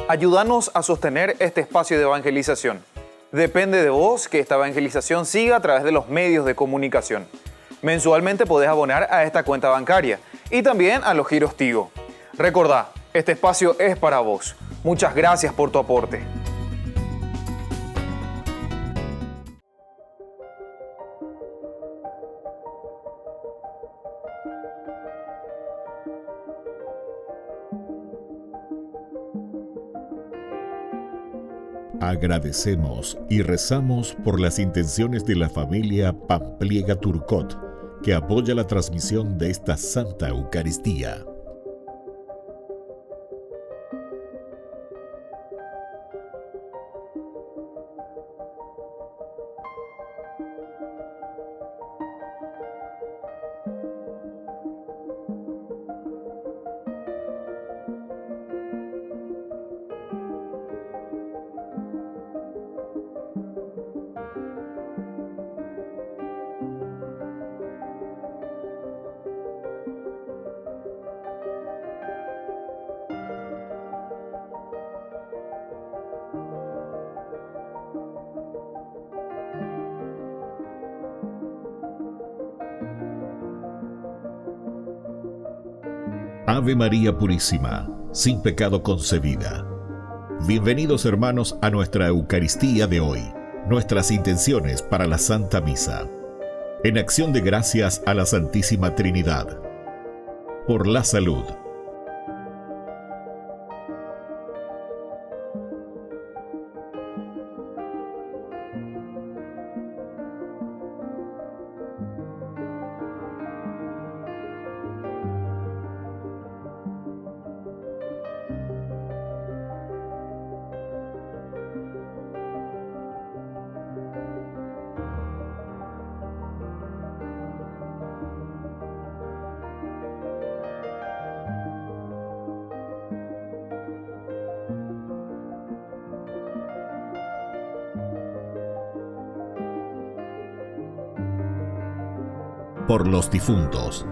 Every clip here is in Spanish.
Ayúdanos a sostener este espacio de evangelización. Depende de vos que esta evangelización siga a través de los medios de comunicación. Mensualmente podés abonar a esta cuenta bancaria y también a los giros Tigo. Recordá, este espacio es para vos. Muchas gracias por tu aporte. Agradecemos y rezamos por las intenciones de la familia Pampliega Turcot, que apoya la transmisión de esta Santa Eucaristía. Ave María Purísima, sin pecado concebida. Bienvenidos hermanos a nuestra Eucaristía de hoy, nuestras intenciones para la Santa Misa. En acción de gracias a la Santísima Trinidad. Por la salud. Por los difuntos.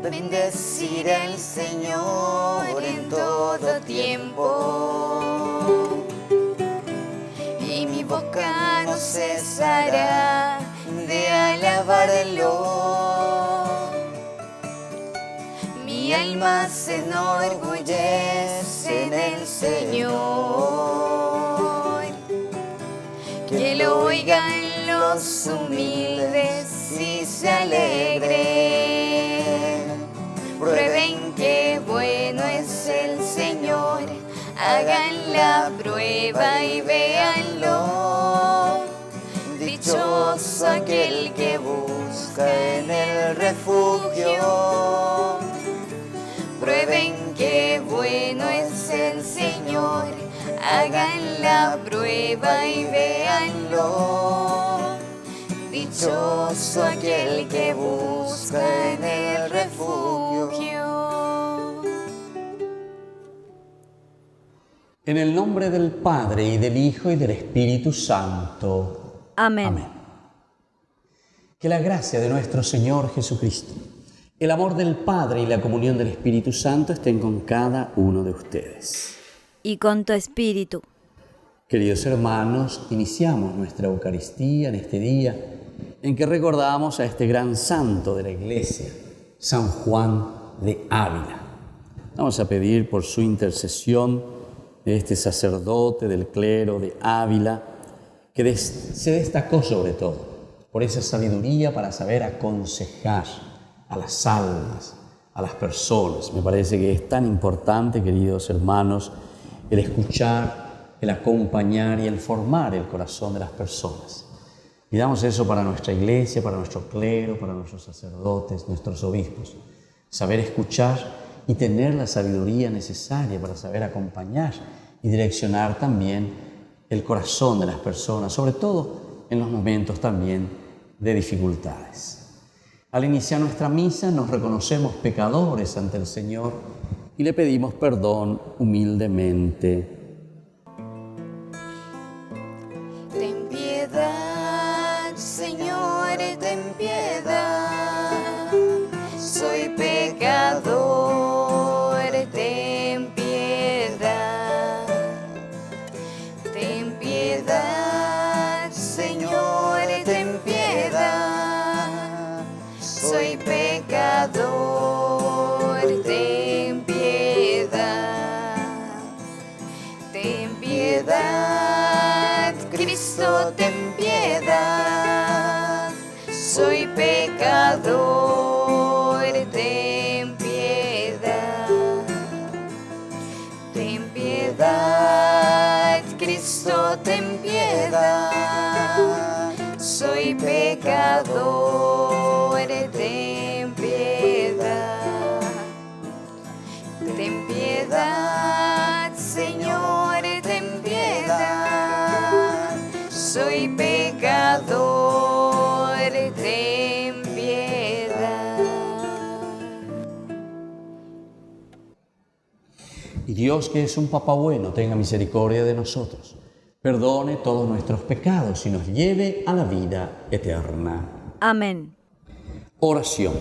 Bendeciré al Señor en todo tiempo, y mi boca no cesará de alabarlo. Mi alma se enorgullece en el Señor. Que lo oigan los humildes y se alegren. Prueben que bueno es el Señor, hagan la prueba y véanlo. Dichoso aquel que busca en el refugio. Prueben que bueno es el Señor, hagan la prueba y véanlo. Dichoso aquel que busca en el refugio. En el nombre del Padre, y del Hijo, y del Espíritu Santo. Amén. Amén. Que la gracia de nuestro Señor Jesucristo, el amor del Padre y la comunión del Espíritu Santo estén con cada uno de ustedes. Y con tu espíritu. Queridos hermanos, iniciamos nuestra Eucaristía en este día en que recordamos a este gran santo de la Iglesia, San Juan de Ávila. Vamos a pedir por su intercesión de este sacerdote del clero de Ávila, que se destacó sobre todo por esa sabiduría para saber aconsejar a las almas, a las personas. Me parece que es tan importante, queridos hermanos, el escuchar, el acompañar y el formar el corazón de las personas. Pidamos eso para nuestra iglesia, para nuestro clero, para nuestros sacerdotes, nuestros obispos. Saber escuchar y tener la sabiduría necesaria para saber acompañar y direccionar también el corazón de las personas, sobre todo en los momentos también de dificultades. Al iniciar nuestra misa nos reconocemos pecadores ante el Señor y le pedimos perdón humildemente. Ten piedad, Señor, ten piedad. Soy pecador, ten piedad. Ten piedad, Señor, ten piedad. Soy pecador, ten piedad. Ten piedad, Cristo, ten piedad. Soy pecador, ten piedad. Ten piedad, Cristo, ten piedad. Soy pecador, ten piedad. Ten piedad, Señor, ten piedad. Soy pecador, ten piedad. Y Dios, que es un Papá bueno, tenga misericordia de nosotros, perdone todos nuestros pecados y nos lleve a la vida eterna. Amén. Oración.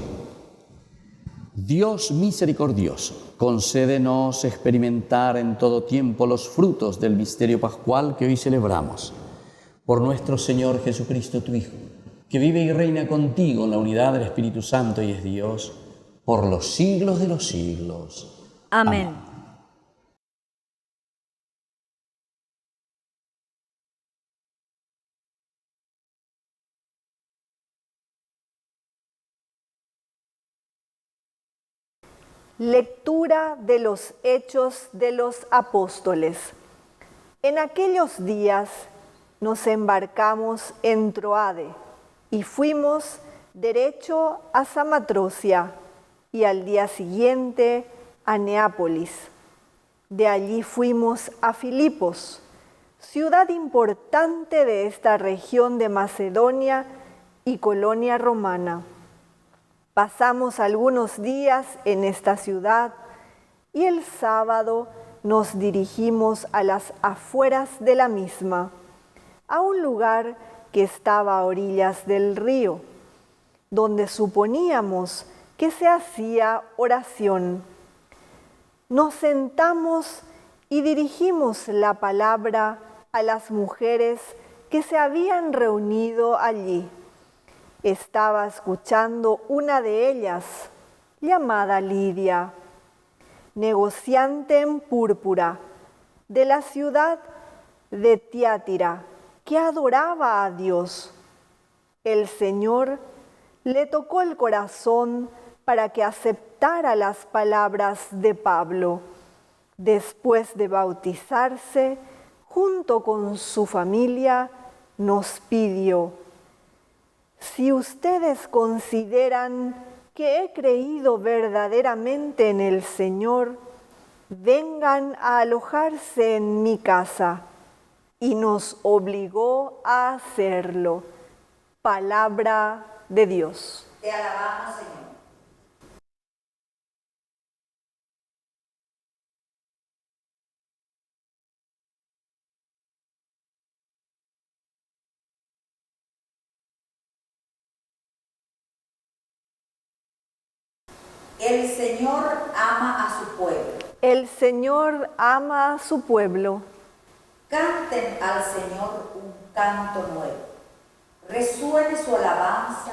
Dios misericordioso, concédenos experimentar en todo tiempo los frutos del misterio pascual que hoy celebramos. Por nuestro Señor Jesucristo, tu Hijo, que vive y reina contigo en la unidad del Espíritu Santo y es Dios, por los siglos de los siglos. Amén. Lectura de los Hechos de los Apóstoles. En aquellos días nos embarcamos en Troade y fuimos derecho a Samatrocia y al día siguiente a Neápolis. De allí fuimos a Filipos, ciudad importante de esta región de Macedonia y colonia romana. Pasamos algunos días en esta ciudad y el sábado nos dirigimos a las afueras de la misma, a un lugar que estaba a orillas del río, donde suponíamos que se hacía oración. Nos sentamos y dirigimos la palabra a las mujeres que se habían reunido allí. Estaba escuchando una de ellas, llamada Lidia, negociante en púrpura, de la ciudad de Tiatira, que adoraba a Dios. El Señor le tocó el corazón para que aceptara las palabras de Pablo. Después de bautizarse, junto con su familia, nos pidió: si ustedes consideran que he creído verdaderamente en el Señor, vengan a alojarse en mi casa. Y nos obligó a hacerlo. Palabra de Dios. Te alabamos, Señor. El Señor ama a su pueblo. El Señor ama a su pueblo. Canten al Señor un canto nuevo. Resuene su alabanza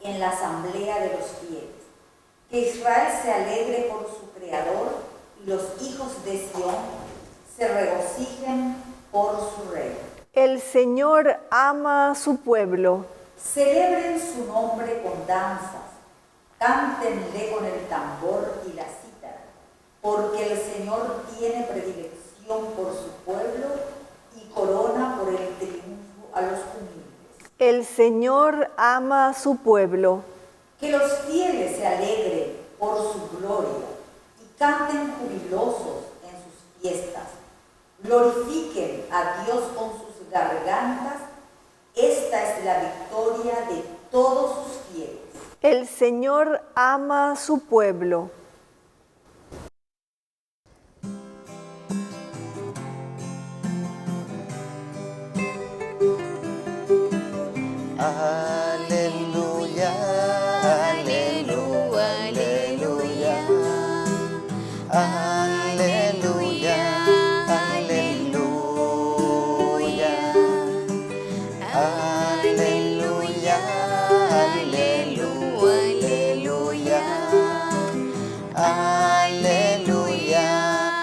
en la asamblea de los fieles. Que Israel se alegre por su Creador y los hijos de Sión se regocijen por su Rey. El Señor ama a su pueblo. Celebren su nombre con danzas. Cántenle con el tambor y la cítara, porque el Señor tiene predilección por su pueblo y corona por el triunfo a los humildes. El Señor ama a su pueblo. Que los fieles se alegren por su gloria y canten jubilosos en sus fiestas. Glorifiquen a Dios con sus gargantas. Esta es la victoria de todos sus fieles. El Señor ama a su pueblo. Aleluya, aleluya, aleluya, aleluya, aleluya, aleluya, aleluya, aleluya,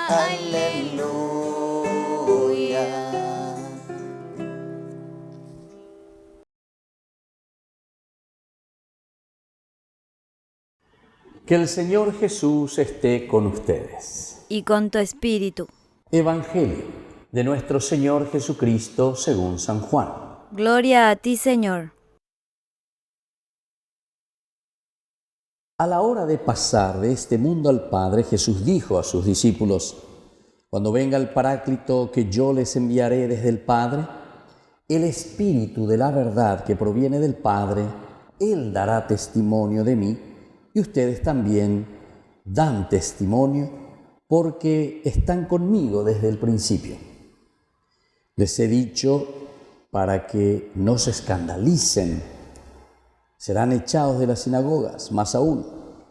aleluya. Que el Señor Jesús esté con ustedes. Y con tu espíritu. Evangelio de nuestro Señor Jesucristo según San Juan. Gloria a ti, Señor. A la hora de pasar de este mundo al Padre, Jesús dijo a sus discípulos: cuando venga el Paráclito que yo les enviaré desde el Padre, el Espíritu de la verdad que proviene del Padre, Él dará testimonio de mí, y ustedes también dan testimonio porque están conmigo desde el principio. Les he dicho para que no se escandalicen. Serán echados de las sinagogas, más aún,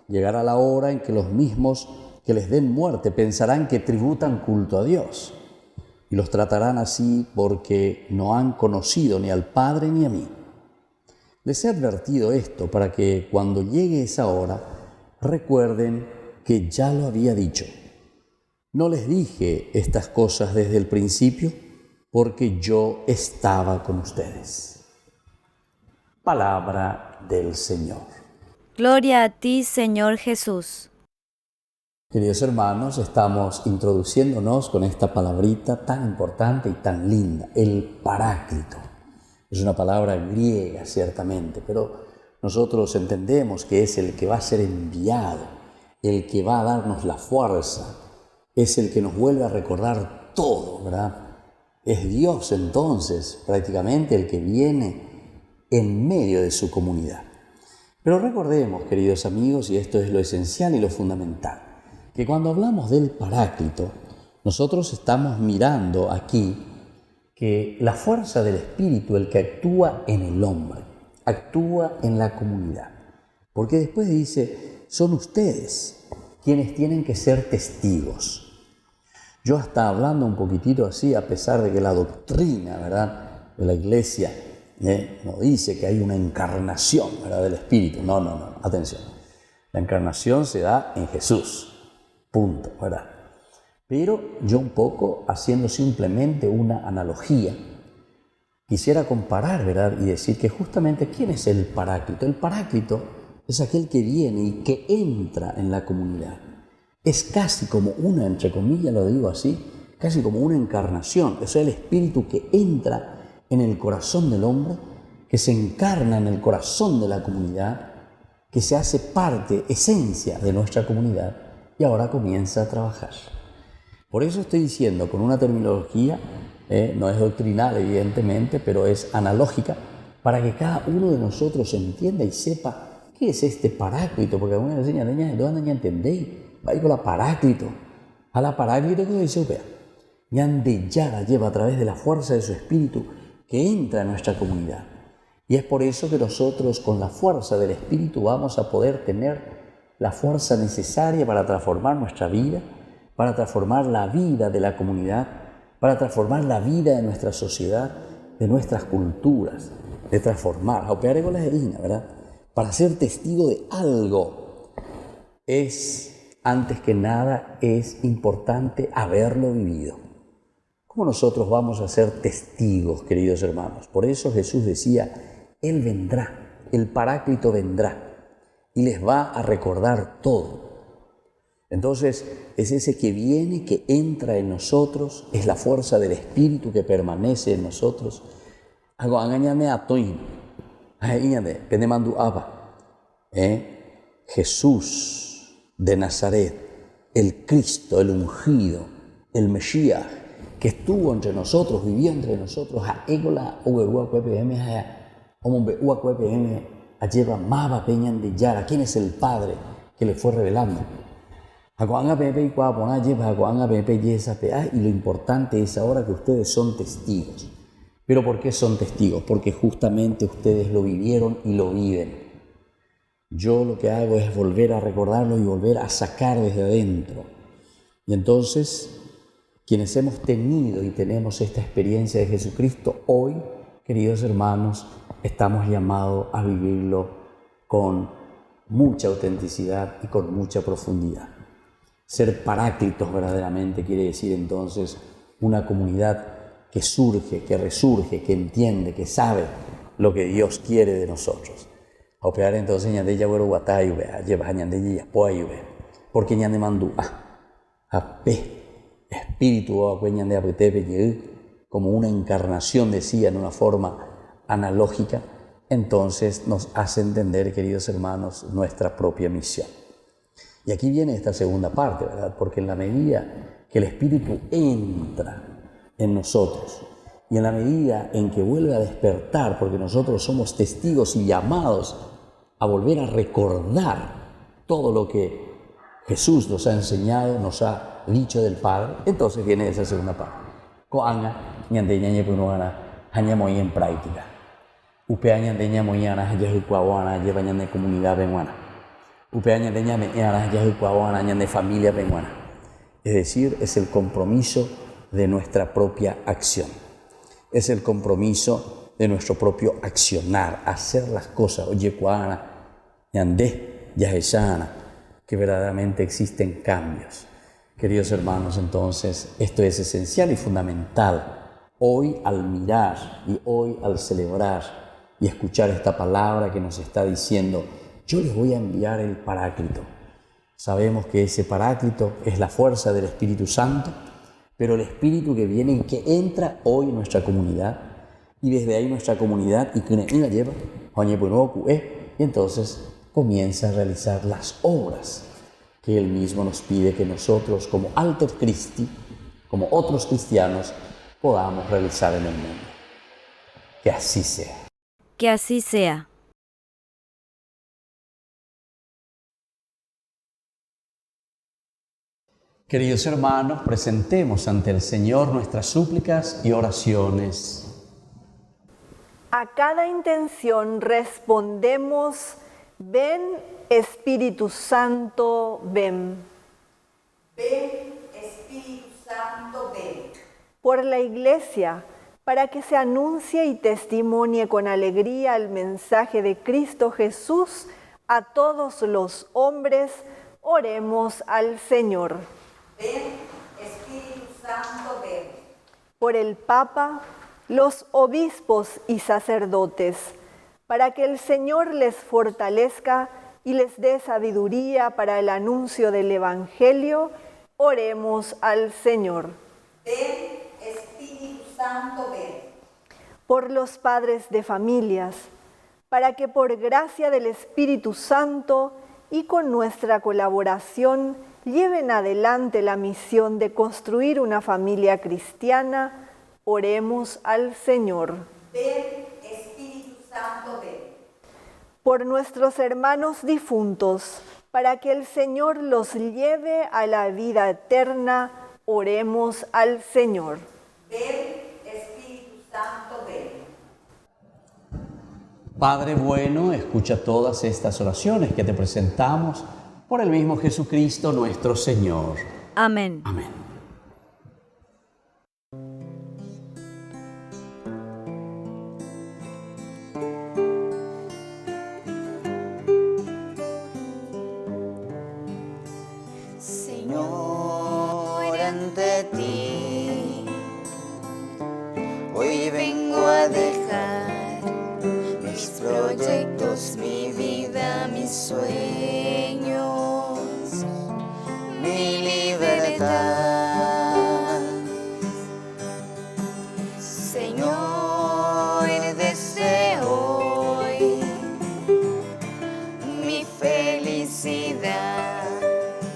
llegará la hora en que los mismos que les den muerte pensarán que tributan culto a Dios, y los tratarán así porque no han conocido ni al Padre ni a mí. Les he advertido esto para que cuando llegue esa hora recuerden que ya lo había dicho. No les dije estas cosas desde el principio porque yo estaba con ustedes. Palabra del Señor. Gloria a ti, Señor Jesús. Queridos hermanos, estamos introduciéndonos con esta palabrita tan importante y tan linda, el Paráclito. Es una palabra griega, ciertamente, pero nosotros entendemos que es el que va a ser enviado, el que va a darnos la fuerza, es el que nos vuelve a recordar todo, ¿verdad? Es Dios entonces, prácticamente, el que viene en medio de su comunidad. Pero recordemos, queridos amigos, y esto es lo esencial y lo fundamental, que cuando hablamos del Paráclito, nosotros estamos mirando aquí que la fuerza del Espíritu, el que actúa en el hombre, actúa en la comunidad. Porque después dice, son ustedes quienes tienen que ser testigos. Yo hasta hablando un poquitito así, a pesar de que la doctrina, ¿verdad?, de la Iglesia nos dice que hay una encarnación, ¿verdad?, del Espíritu. No, atención. La encarnación se da en Jesús, punto, ¿verdad? Pero yo un poco, haciendo simplemente una analogía, quisiera comparar, ¿verdad?, y decir que justamente ¿quién es el Paráclito? El Paráclito es aquel que viene y que entra en la comunidad. Es casi como una, entre comillas lo digo así, casi como una encarnación. O sea, el Espíritu que entra en el corazón del hombre, que se encarna en el corazón de la comunidad, que se hace parte, esencia de nuestra comunidad y ahora comienza a trabajar. Por eso estoy diciendo con una terminología, no es doctrinal evidentemente, pero es analógica, para que cada uno de nosotros entienda y sepa qué es este Paráclito, porque algunas veces ¿dónde entendéis? Va con la Paráclito. A la Paráclito que dice, vea, la lleva a través de la fuerza de su Espíritu que entra en nuestra comunidad. Y es por eso que nosotros con la fuerza del Espíritu vamos a poder tener la fuerza necesaria para transformar nuestra vida, para transformar la vida de la comunidad, para transformar la vida de nuestra sociedad, de nuestras culturas, de transformar, a operar con la herina, ¿verdad? Para ser testigo de algo antes que nada, es importante haberlo vivido. ¿Cómo nosotros vamos a ser testigos, queridos hermanos? Por eso Jesús decía, Él vendrá, el Paráclito vendrá y les va a recordar todo. Entonces, es ese que viene, que entra en nosotros, es la fuerza del Espíritu que permanece en nosotros. Jesús de Nazaret, el Cristo, el ungido, el Mesías, que estuvo entre nosotros, vivió entre nosotros, ¿quién es el Padre que le fue revelando? Y lo importante es ahora que ustedes son testigos. ¿Pero por qué son testigos? Porque justamente ustedes lo vivieron y lo viven. Yo lo que hago es volver a recordarlo y volver a sacar desde adentro. Y entonces, quienes hemos tenido y tenemos esta experiencia de Jesucristo, hoy, queridos hermanos, estamos llamados a vivirlo con mucha autenticidad y con mucha profundidad. Ser paráclitos verdaderamente quiere decir entonces una comunidad que surge, que resurge, que entiende, que sabe lo que Dios quiere de nosotros. A operar entonces ñande ya güero guatayu vea, lleva ñande ya poayu vea, porque ñande mandú a espíritu o a ñande apetebe como una encarnación decía en una forma analógica, entonces nos hace entender, queridos hermanos, nuestra propia misión. Y aquí viene esta segunda parte, ¿verdad? Porque en la medida que el Espíritu entra en nosotros y en la medida en que vuelve a despertar, porque nosotros somos testigos y llamados a volver a recordar todo lo que Jesús nos ha enseñado, nos ha dicho del Padre, entonces viene esa segunda parte. Koanga, ñande ñañe punuana, hañamoy en práctica. Upea ñande ñamoyana, hayajucuawana, lleva ñande comunidad peruana. Upea ñande ñameñana, hayajucuawana, ñande familia peruana. Es decir, es el compromiso de nuestra propia acción. Es el compromiso de nuestro propio accionar, hacer las cosas, oye, cuana, ñandé, yajeshana, que verdaderamente existen cambios. Queridos hermanos, entonces, esto es esencial y fundamental. Hoy al mirar y hoy al celebrar y escuchar esta palabra que nos está diciendo, yo les voy a enviar el Paráclito. Sabemos que ese Paráclito es la fuerza del Espíritu Santo, pero el Espíritu que viene y que entra hoy en nuestra comunidad, y desde ahí nuestra comunidad, y que la lleva, y entonces comienza a realizar las obras que Él mismo nos pide que nosotros, como Alter Christi, como otros cristianos, podamos realizar en el mundo. Que así sea. Que así sea. Queridos hermanos, presentemos ante el Señor nuestras súplicas y oraciones. A cada intención respondemos Ven, Espíritu Santo, ven. Ven, Espíritu Santo, ven. Por la Iglesia, para que se anuncie y testimonie con alegría el mensaje de Cristo Jesús a todos los hombres, oremos al Señor. Ven, Espíritu Santo, ven. Por el Papa, los obispos y sacerdotes, para que el Señor les fortalezca y les dé sabiduría para el anuncio del Evangelio, oremos al Señor. Ven, Espíritu Santo, ven. Por los padres de familias, para que por gracia del Espíritu Santo y con nuestra colaboración lleven adelante la misión de construir una familia cristiana, oremos al Señor. Ven, Espíritu Santo, ven. Por nuestros hermanos difuntos, para que el Señor los lleve a la vida eterna, oremos al Señor. Ven, Espíritu Santo, ven. Padre bueno, escucha todas estas oraciones que te presentamos por el mismo Jesucristo nuestro Señor. Amén. Amén. Señor, ante ti, hoy vengo a dejar mis proyectos, mi vida, mis sueños, mi libertad. Señor, desde hoy mi felicidad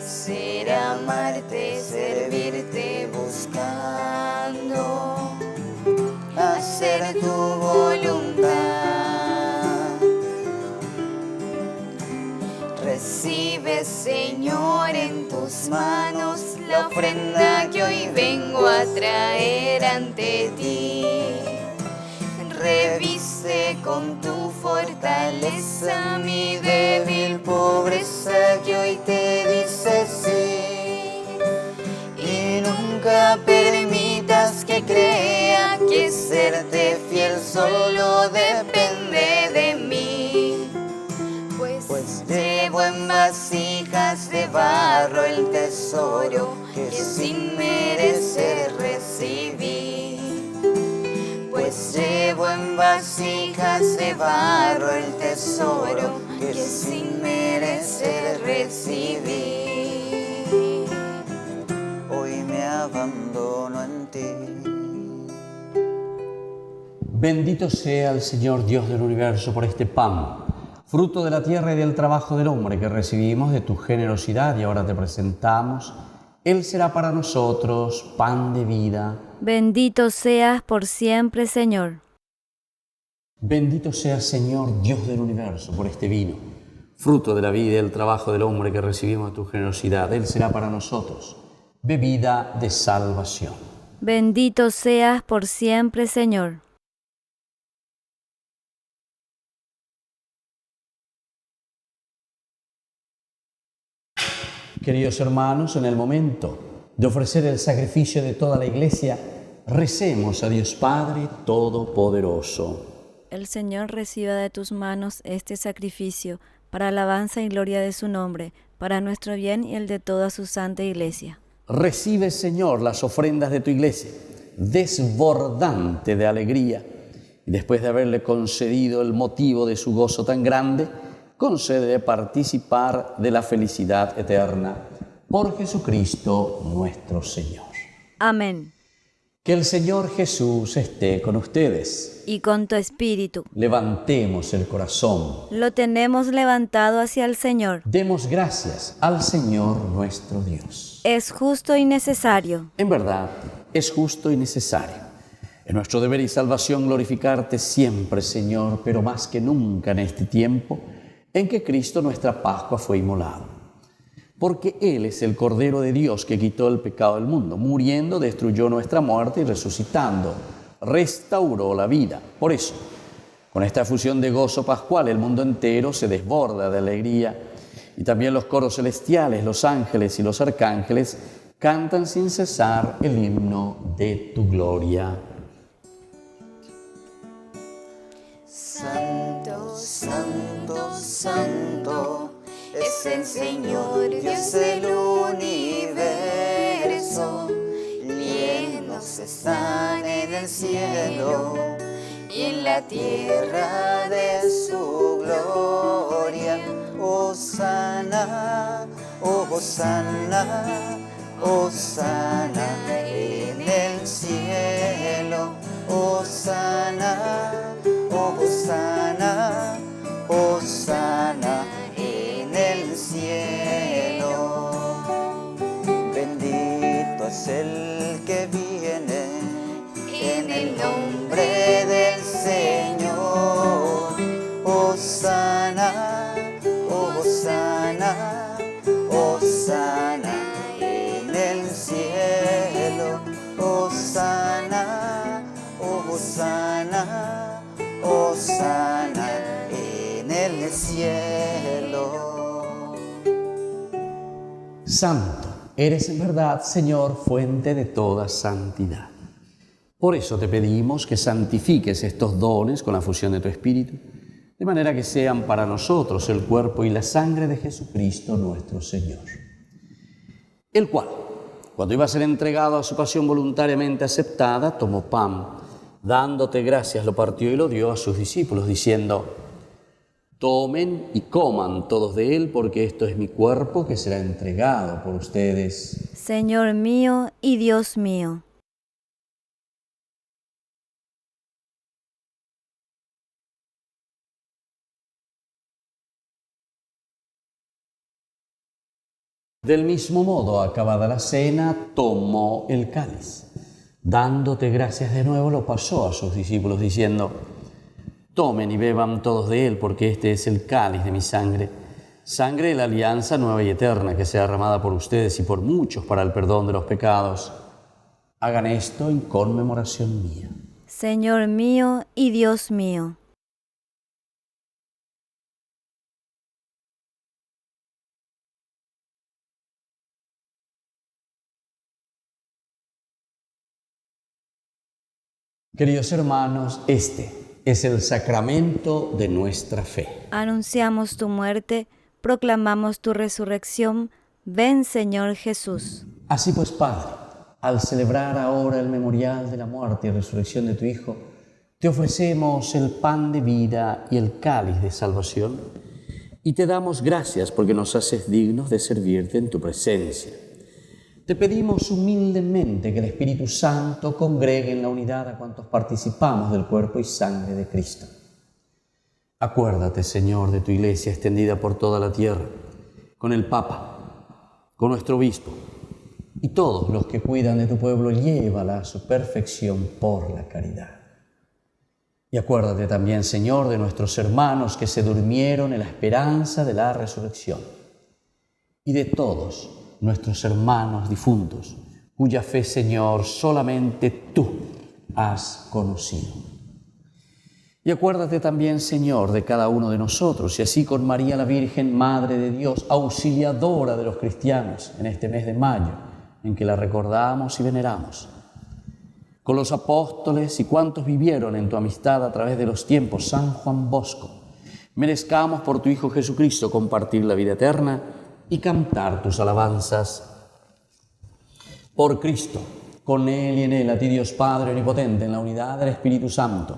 será amarte, servirte, buscando hacer tu voluntad. Recibe, Señor, en tus manos la ofrenda que hoy vengo a traer ante ti. Reviste con tu fortaleza mi débil pobreza que hoy te dice sí. Y nunca permitas que crea que serte fiel solo depende de mí. Pues llevo en vasijas de barro el tesoro que sin merecer recibí. Pues llevo en vasijas de barro el tesoro que sin merecer recibí. Hoy me abandono en ti. Bendito sea el Señor Dios del universo por este pan, fruto de la tierra y del trabajo del hombre que recibimos de tu generosidad y ahora te presentamos. Él será para nosotros pan de vida. Bendito seas por siempre, Señor. Bendito sea, Señor, Dios del universo, por este vino, fruto de la vida y del trabajo del hombre que recibimos de tu generosidad. Él será para nosotros bebida de salvación. Bendito seas por siempre, Señor. Queridos hermanos, en el momento de ofrecer el sacrificio de toda la Iglesia, recemos a Dios Padre Todopoderoso. El Señor reciba de tus manos este sacrificio para alabanza y gloria de su nombre, para nuestro bien y el de toda su santa Iglesia. Recibe, Señor, las ofrendas de tu Iglesia, desbordante de alegría, y después de haberle concedido el motivo de su gozo tan grande, concede participar de la felicidad eterna por Jesucristo nuestro Señor. Amén. Que el Señor Jesús esté con ustedes. Y con tu espíritu. Levantemos el corazón. Lo tenemos levantado hacia el Señor. Demos gracias al Señor nuestro Dios. Es justo y necesario. En verdad, es justo y necesario. Es nuestro deber y salvación glorificarte siempre, Señor, pero más que nunca en este tiempo en que Cristo nuestra Pascua fue inmolado. Porque Él es el Cordero de Dios que quitó el pecado del mundo. Muriendo, destruyó nuestra muerte y resucitando, restauró la vida. Por eso, Con esta efusión de gozo pascual, el mundo entero se desborda de alegría y también los coros celestiales, los ángeles y los arcángeles cantan sin cesar el himno de tu gloria. Santo, santo, santo, es el Señor Dios del universo. Llenos están en el cielo y en la tierra de su gloria. Hosana, oh Hosana, Hosana en el cielo. Hosana, oh Hosana, Hosana en el cielo. Bendito es el que viene en el nombre del Señor. Hosana, Hosana, Hosana en el cielo. Hosana, Hosana, Hosana en el cielo. Santo, eres en verdad, Señor, fuente de toda santidad. Por eso te pedimos que santifiques estos dones con la fusión de tu Espíritu, de manera que sean para nosotros el cuerpo y la sangre de Jesucristo nuestro Señor, el cual, cuando iba a ser entregado a su pasión voluntariamente aceptada, tomó pan, dándote gracias, lo partió y lo dio a sus discípulos, diciendo: tomen y coman todos de él, porque esto es mi cuerpo que será entregado por ustedes. Señor mío y Dios mío. Del mismo modo, acabada la cena, tomó el cáliz. Dándote gracias de nuevo, lo pasó a sus discípulos, diciendo: tomen y beban todos de él, porque este es el cáliz de mi sangre, sangre de la alianza nueva y eterna, que sea derramada por ustedes y por muchos para el perdón de los pecados. Hagan esto en conmemoración mía. Señor mío y Dios mío. Queridos hermanos, este es el sacramento de nuestra fe. Anunciamos tu muerte, proclamamos tu resurrección. Ven, Señor Jesús. Así pues, Padre, al celebrar ahora el memorial de la muerte y resurrección de tu Hijo, te ofrecemos el pan de vida y el cáliz de salvación, y te damos gracias porque nos haces dignos de servirte en tu presencia. Te pedimos humildemente que el Espíritu Santo congregue en la unidad a cuantos participamos del cuerpo y sangre de Cristo. Acuérdate, Señor, de tu Iglesia extendida por toda la tierra, con el Papa, con nuestro Obispo, y todos los que cuidan de tu pueblo, llévala a su perfección por la caridad. Y acuérdate también, Señor, de nuestros hermanos que se durmieron en la esperanza de la resurrección, y de todos nuestros hermanos difuntos, cuya fe, Señor, solamente tú has conocido. Y acuérdate también, Señor, de cada uno de nosotros, y así con María la Virgen, Madre de Dios, auxiliadora de los cristianos, en este mes de mayo, en que la recordamos y veneramos. Con los apóstoles y cuantos vivieron en tu amistad a través de los tiempos, San Juan Bosco, merezcamos por tu Hijo Jesucristo compartir la vida eterna y cantar tus alabanzas. Por Cristo, con Él y en Él, a ti Dios Padre Omnipotente, en la unidad del Espíritu Santo,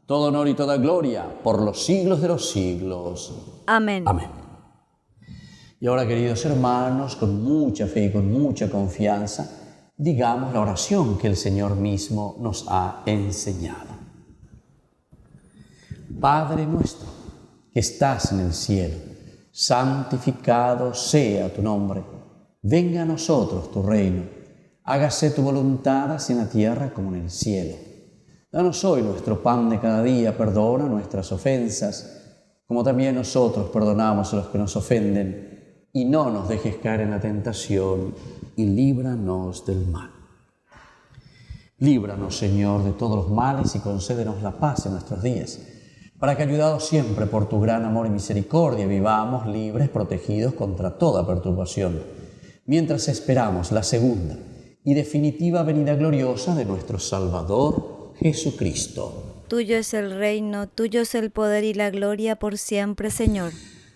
todo honor y toda gloria por los siglos de los siglos. Amén. Amén. Y ahora, queridos hermanos, con mucha fe y con mucha confianza, digamos la oración que el Señor mismo nos ha enseñado. Padre nuestro, que estás en el cielo, santificado sea tu nombre. Venga a nosotros tu reino. Hágase tu voluntad así en la tierra como en el cielo. Danos hoy nuestro pan de cada día. Perdona nuestras ofensas, como también nosotros perdonamos a los que nos ofenden. Y no nos dejes caer en la tentación, y líbranos del mal. Líbranos, Señor, de todos los males y concédenos la paz en nuestros días, para que, ayudados siempre por tu gran amor y misericordia, vivamos libres, protegidos contra toda perturbación, mientras esperamos la segunda y definitiva venida gloriosa de nuestro Salvador Jesucristo. Tuyo es el reino, tuyo es el poder y la gloria por siempre, Señor.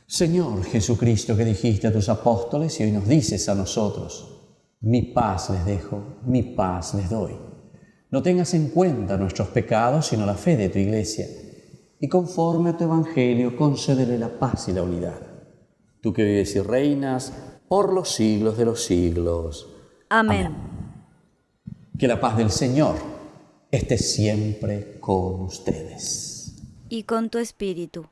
Señor Jesucristo, que dijiste a tus apóstoles y hoy nos dices a nosotros: mi paz les dejo, mi paz les doy. No tengas en cuenta nuestros pecados, sino la fe de tu Iglesia, y conforme a tu Evangelio concédele la paz y la unidad. Tú que vives y reinas por los siglos de los siglos. Amén. Que la paz del Señor esté siempre con ustedes. Y con tu espíritu.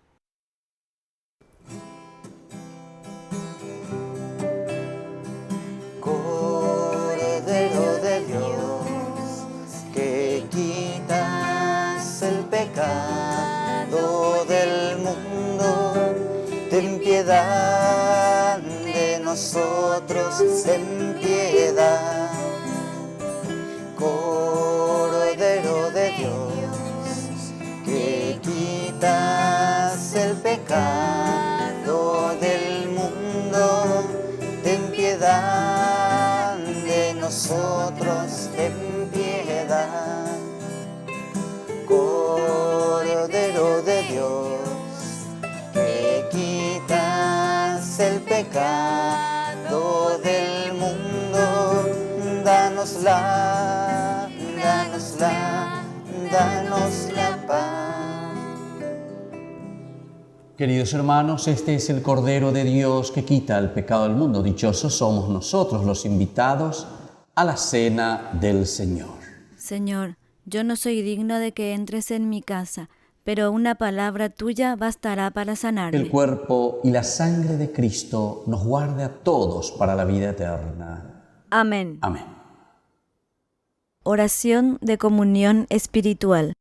Cordero de Dios, que quitas el pecado del mundo, ten piedad de nosotros, ten piedad. Cordero de Dios, que quitas el pecado del mundo, ten piedad de nosotros, ten piedad. Cordero de Dios, que quitas el pecado del mundo, danos la paz. Queridos hermanos, este es el Cordero de Dios que quita el pecado del mundo. Dichosos somos nosotros los invitados a la cena del Señor. Señor, yo no soy digno de que entres en mi casa, pero una palabra tuya bastará para sanarme. El cuerpo y la sangre de Cristo nos guarde a todos para la vida eterna. Amén. Amén. Oración de comunión espiritual.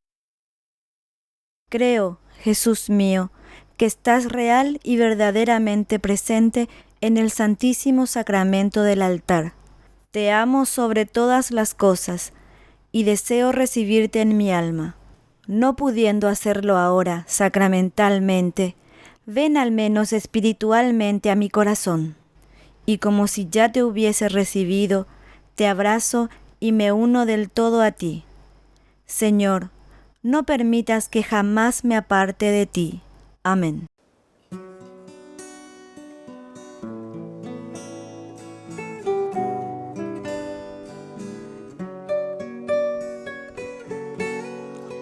Creo, Jesús mío, que estás real y verdaderamente presente en el Santísimo Sacramento del altar. Te amo sobre todas las cosas y deseo recibirte en mi alma. No pudiendo hacerlo ahora sacramentalmente, ven al menos espiritualmente a mi corazón. Y como si ya te hubiese recibido, te abrazo y me uno del todo a ti. Señor, no permitas que jamás me aparte de ti. Amén.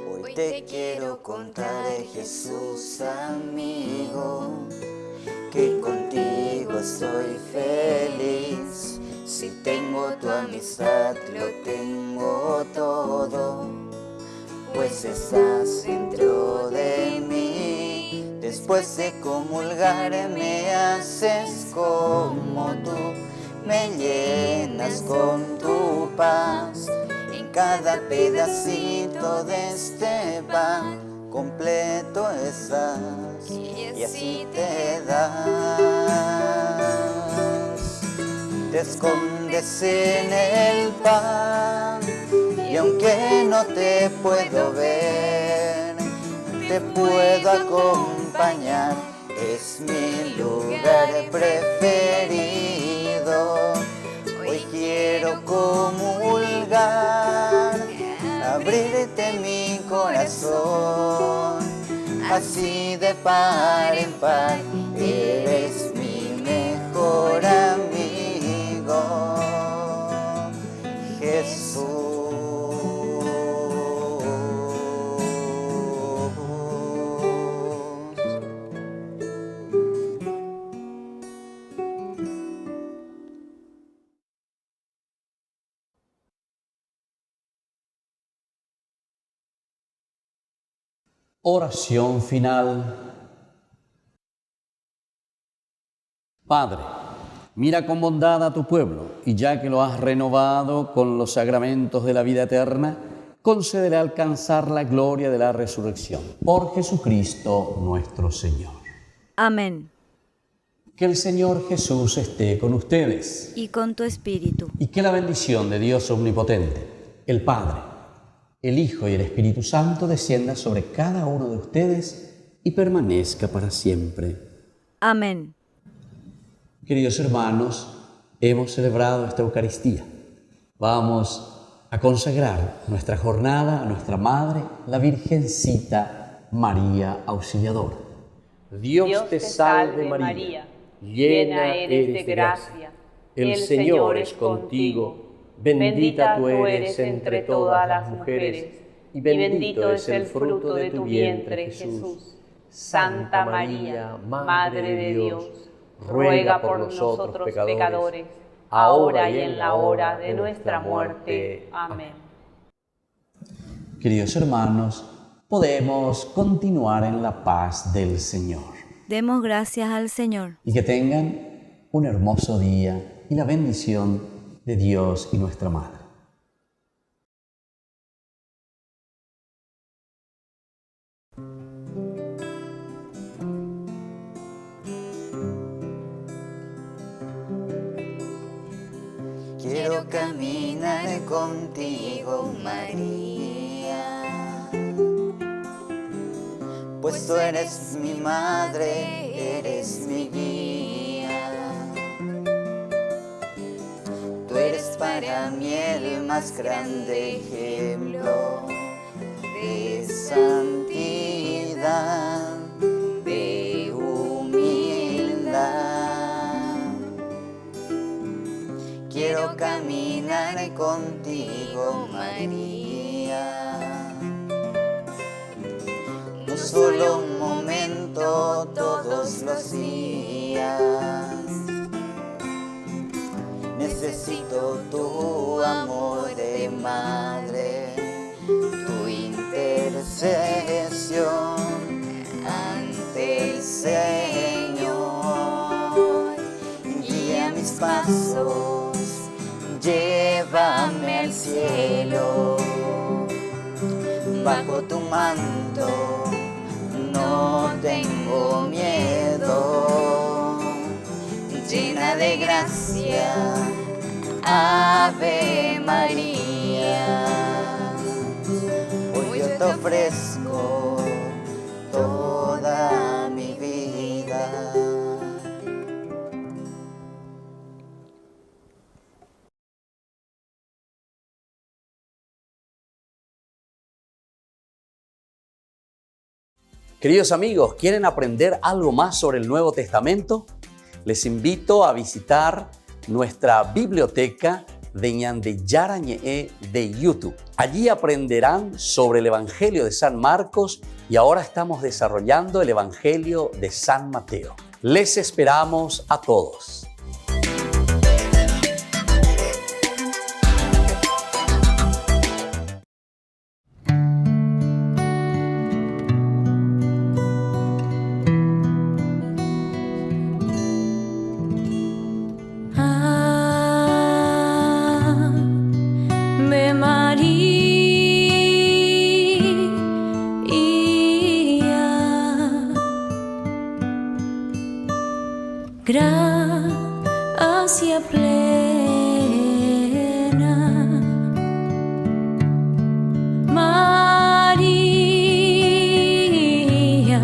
Hoy te quiero contar, Jesús amigo, que contigo soy feliz. Si tengo tu amistad, lo tengo todo, pues estás dentro de mí. Después de comulgar me haces como tú, me llenas con tu paz. En cada pedacito de este pan completo estás y así te das. Te escondes en el pan y aunque no te puedo ver, te puedo acompañar. Es mi lugar preferido. Hoy quiero comulgar, abrirte mi corazón, así de par en par. Eres mi mejor amigo, Jesús. Oración final. Padre, mira con bondad a tu pueblo, y ya que lo has renovado con los sacramentos de la vida eterna, concédele alcanzar la gloria de la resurrección. Por Jesucristo nuestro Señor. Amén. Que el Señor Jesús esté con ustedes. Y con tu espíritu. Y que la bendición de Dios Omnipotente, el Padre, el Hijo y el Espíritu Santo descienda sobre cada uno de ustedes y permanezca para siempre. Amén. Queridos hermanos, hemos celebrado esta Eucaristía. Vamos a consagrar nuestra jornada a nuestra Madre, la Virgencita María Auxiliadora. Dios te salve María, llena eres de gracia, el Señor es contigo, bendita tú eres entre todas las mujeres, y bendito es el fruto de tu vientre, Jesús. Santa María, Madre de Dios, ruega por nosotros pecadores, ahora y en la hora de nuestra muerte. Amén. Queridos hermanos, podemos continuar en la paz del Señor. Demos gracias al Señor. Y que tengan un hermoso día y la bendición de Dios y nuestra Madre. Quiero caminar contigo, María, pues tú eres mi madre, eres mi guía. Tú eres para mí el más grande ejemplo de santidad, de humildad. Quiero caminar contigo, María, no solo un momento, todos los días. Necesito tu amor de madre, tu intercesión ante el Señor. Guía mis pasos, llévame al cielo, bajo tu manto no tengo miedo, llena de gracia, Ave María. Hoy yo te ofrezco toda mi vida. Queridos amigos, ¿quieren aprender algo más sobre el Nuevo Testamento? Les invito a visitar nuestra biblioteca de Ñande Yarañe de YouTube. Allí aprenderán sobre el Evangelio de San Marcos y ahora estamos desarrollando el Evangelio de San Mateo. Les esperamos a todos. Gracia plena, María,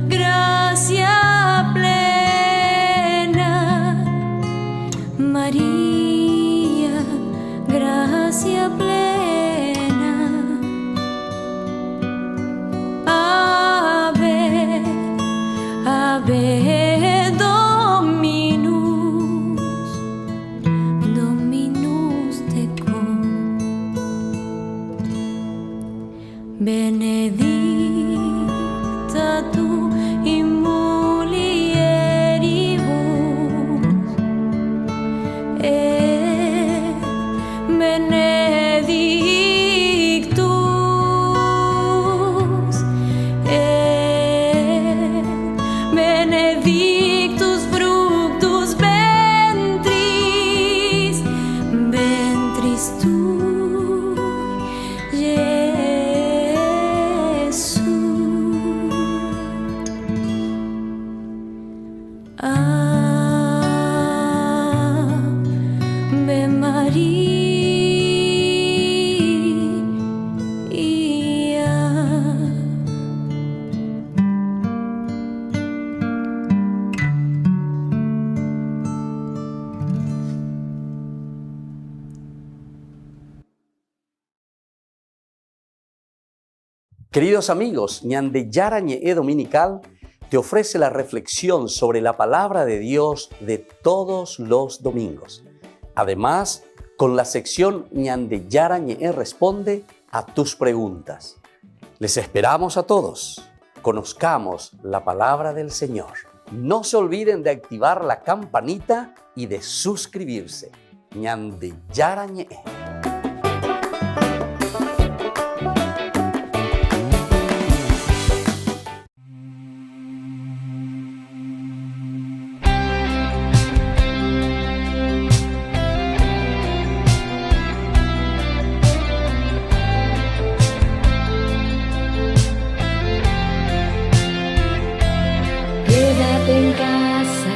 gracia plena, María, gracia plena, Ave, Ave. Benedicta tu in mulieribus, et benedictus, benedictus fructus ventris, ventris tui, Ave María. Queridos amigos, Ñande Yarañe Dominical te ofrece la reflexión sobre la palabra de Dios de todos los domingos. Además, con la sección Ñande Yarañe responde a tus preguntas. Les esperamos a todos. Conozcamos la palabra del Señor. No se olviden de activar la campanita y de suscribirse. Ñande Yarañe. Quédate en casa.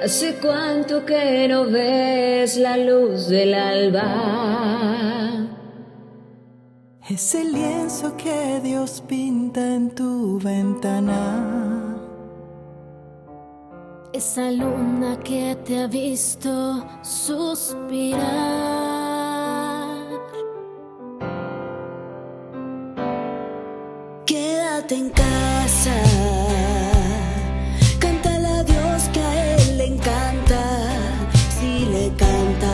Hace cuánto que no ves la luz del alba. Ese lienzo que Dios pinta en tu ventana. Esa luna que te ha visto suspirar. Quédate en casa. Cántale a Dios que a Él le encanta. Si le canta.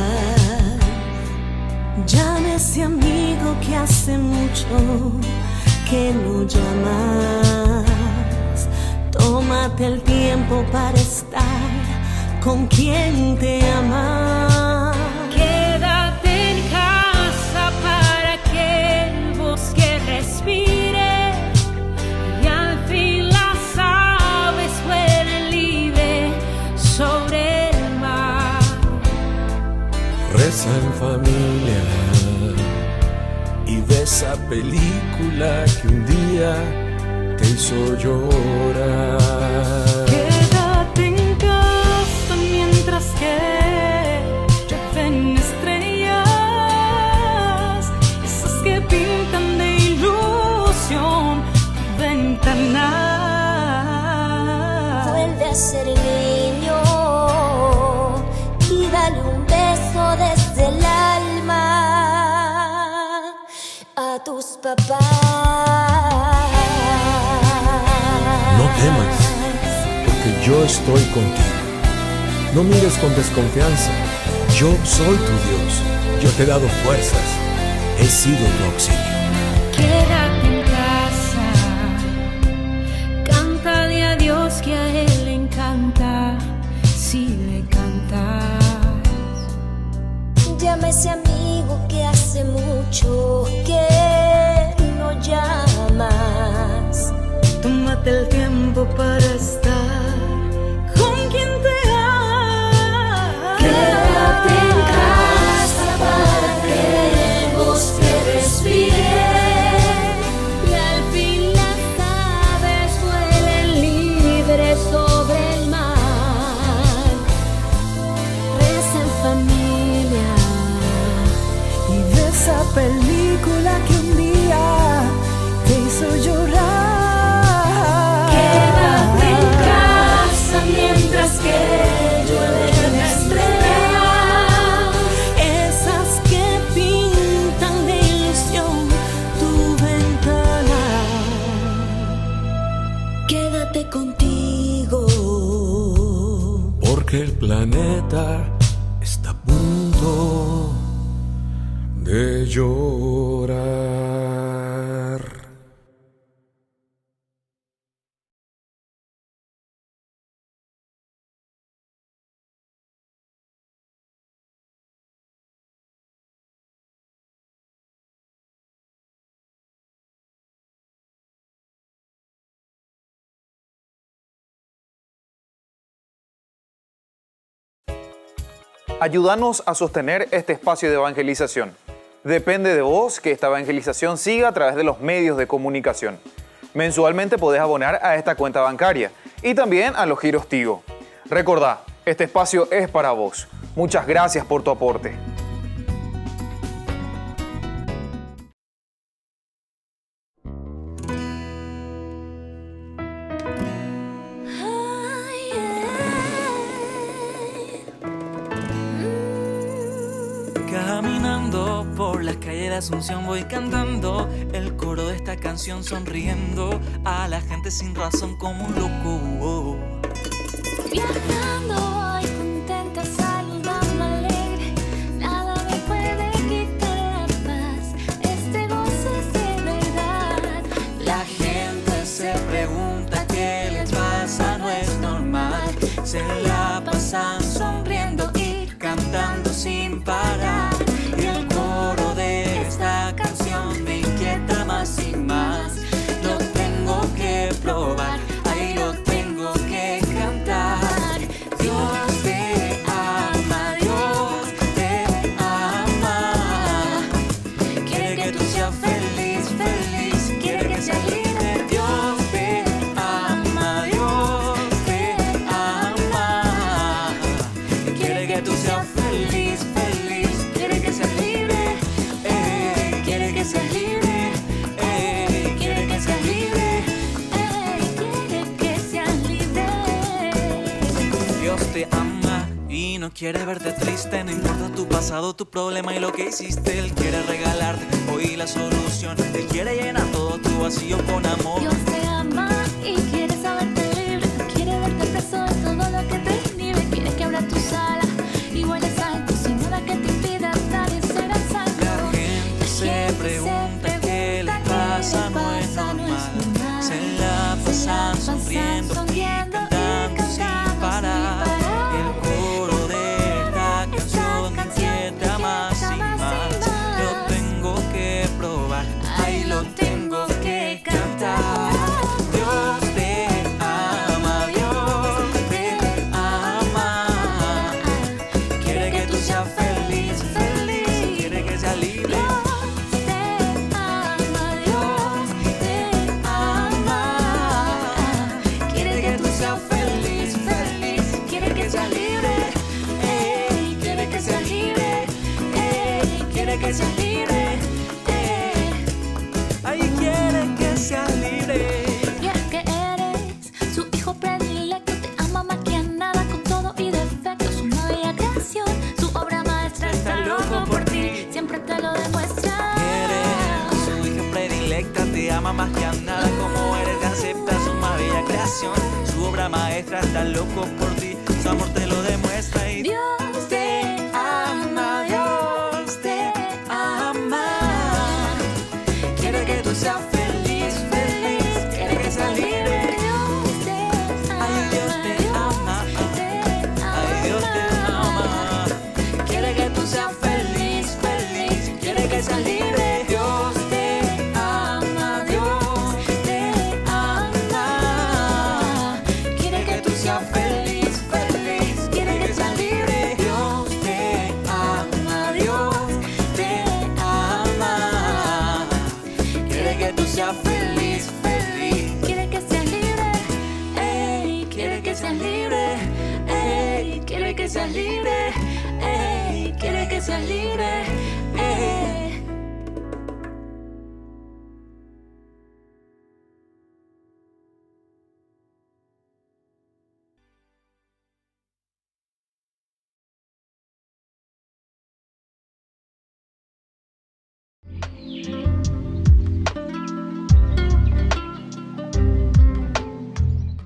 Llame a ese amigo que hace mucho que no llamas. Tómate el tiempo para estar con quien te ama. Quédate en casa para que el bosque respire y al fin las aves vuelen libre sobre el mar. Reza en familia y ve esa película que un día te hizo llorar. Quédate en casa mientras que llueven estrellas, esas que pintan de ilusión tu ventana. Vuelve a ser niño y dale un beso desde el alma a tus papás. No temas, porque yo estoy contigo. No mires con desconfianza. Yo soy tu Dios. Yo te he dado fuerzas. He sido tu auxilio. Quédate en casa, cántale a Dios que a Él le encanta, si le cantas. Llama a ese amigo que hace mucho que no llamas. Tómate el tiempo para estar con quien te ama. Quédate en casa para que el bosque respire y al fin las aves vuelen libres sobre el mar. Reza en familia Y ve esa película que un día te hizo llorar. Quédate en casa mientras que llueven estrellas, Esas que pintan de ilusión tu ventana. Quédate contigo. Porque el planeta está a punto de llorar. Ayúdanos a sostener este espacio de evangelización. Depende de vos que esta evangelización siga a través de los medios de comunicación. Mensualmente podés abonar a esta cuenta bancaria y también a los giros Tigo. Recordá, este espacio es para vos. Muchas gracias por tu aporte. Caminando por las calles de Asunción voy cantando el coro de esta canción, sonriendo a la gente sin razón como un loco. Viajando voy contenta, saludando alegre, nada me puede quitar la paz, este gozo es de verdad. La gente se pregunta qué les pasa, no es normal, se la pasan sonriendo y cantando sin parar. Y el coro de esta canción me inquieta más y más. Lo tengo que probar, ahí lo tengo que cantar. Dios te ama, Dios te ama. Quiere que tú seas feliz, feliz, quiere que seas libre. Dios te ama, Dios te ama. Quiere que tú seas feliz, feliz, quiere que seas libre. Quiere que seas libre. Quiere que seas libre. Quiere que seas libre. Dios te ama y no quiere verte triste. No importa tu pasado, tu problema y lo que hiciste. Él quiere regalarte hoy la solución. Él quiere llenar todo tu vacío con amor. Dios te ama y quiere saberte libre. No quiere verte preso de todo lo que te inhibe. Quiere que abras tus alas y vueles alto sin nada que te impida estar y ser al salto. La gente se pregunta qué les pasa, no es normal. Se la pasan sonriendo y cantando sin parar. El coro de esta canción me inquieta más y más. Lo tengo que probar, ahí lo tengo que cantar. Dios te ama, Dios te ama. Quiere que tú seas feliz, feliz, quiere que seas libre. Dios te ama, Dios te ama. Quiere que tú seas feliz, feliz, quiere que seas libre. Quiere que seas libre. Quiere que seas libre. Ay, quiere que seas libre. Y es que eres su hijo predilecto, te ama más que a nada, con todo y defectos. Una bella creación, su obra maestra, está loco por ti, siempre te lo demuestra. Eres su hija predilecta, te ama más que a nada. Como eres, te acepta su más bella creación. Su obra maestra está loco por ti, su amor te lo demuestra. Y Dios te ama, Dios te ama. Quiere que tú seas feliz, feliz, quiere que seas libre. Dios te ama, Ay, Dios te ama. Ay, Dios te ama. Quiere que tú seas feliz, feliz, quiere que seas libre. Dios te ama, Dios te ama. Quiere que tú seas feliz, feliz, quiere que seas libre. Dios te ama, Dios te ama. Quiere que tú seas feliz, feliz, quiere que seas libre. quiere que seas libre. Quiere que seas libre. Quiere que seas libre.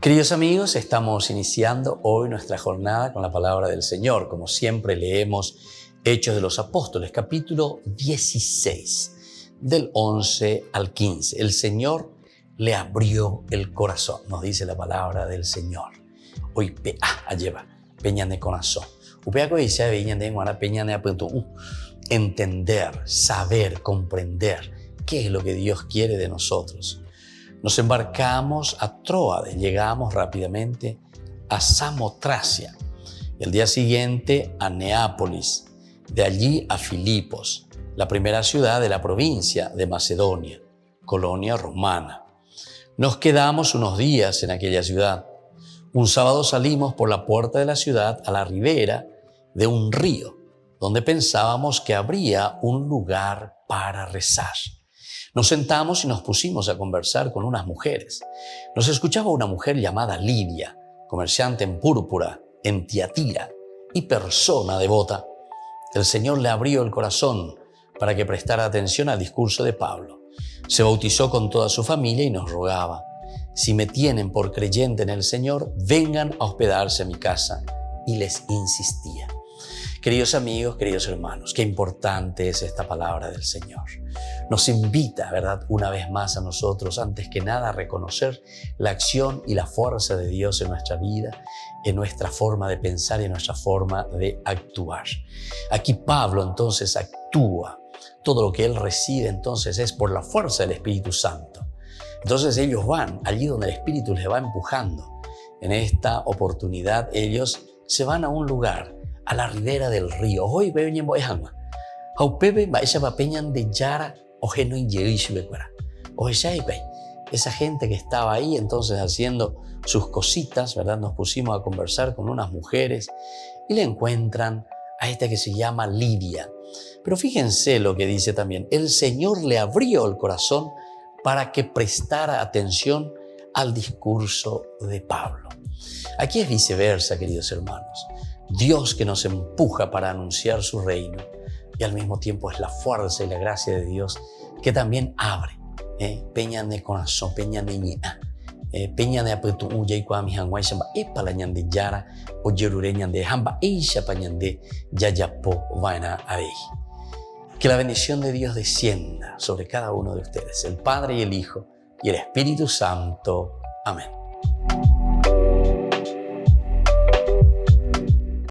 Queridos amigos, estamos iniciando hoy nuestra jornada con la palabra del Señor. Como siempre leemos Hechos de los Apóstoles, capítulo 16, del 11 al 15. El Señor le abrió el corazón, nos dice la palabra del Señor. Hoy lleva peña de corazón. Upeaco dice peña de guara peña de apunto. Entender, saber, comprender qué es lo que Dios quiere de nosotros. Nos embarcamos a Tróade, llegamos rápidamente a Samotracia, el día siguiente a Neápolis, de allí a Filipos, la primera ciudad de la provincia de Macedonia, colonia romana. Nos quedamos unos días en aquella ciudad. Un sábado salimos por la puerta de la ciudad a la ribera de un río, donde pensábamos que habría un lugar para rezar. Nos sentamos y nos pusimos a conversar con unas mujeres. Nos escuchaba una mujer llamada Lidia, comerciante en púrpura, en Tiatira y persona devota. El Señor le abrió el corazón para que prestara atención al discurso de Pablo. Se bautizó con toda su familia y nos rogaba: si me tienen por creyente en el Señor, vengan a hospedarse a mi casa. Y les insistía. Queridos amigos, queridos hermanos, qué importante es esta palabra del Señor. Nos invita, ¿verdad?, una vez más a nosotros, antes que nada, a reconocer la acción y la fuerza de Dios en nuestra vida, en nuestra forma de pensar y en nuestra forma de actuar. Aquí Pablo entonces actúa. Todo lo que él recibe entonces es por la fuerza del Espíritu Santo. Entonces ellos van allí donde el Espíritu les va empujando. En esta oportunidad ellos se van a un lugar, a la ribera del río. Hoy veo en Boyama. Haupebe va esa papeñan de Yara o geno y Yeishbequara. O esa gente que estaba ahí entonces haciendo sus cositas, ¿verdad? Nos pusimos a conversar con unas mujeres y le encuentran a esta que se llama Lidia. Pero fíjense lo que dice también. El Señor le abrió el corazón para que prestara atención al discurso de Pablo. Aquí es viceversa, queridos hermanos. Dios que nos empuja para anunciar su reino y al mismo tiempo es la fuerza y la gracia de Dios que también abre. Peña de corazón, peña de ña, peña de apetu uya y cuami hanguay shamba epalañan de yara o yerureñan de hamba eisha pañan de yayapo vaina abey. Que la bendición de Dios descienda sobre cada uno de ustedes, el Padre y el Hijo y el Espíritu Santo. Amén.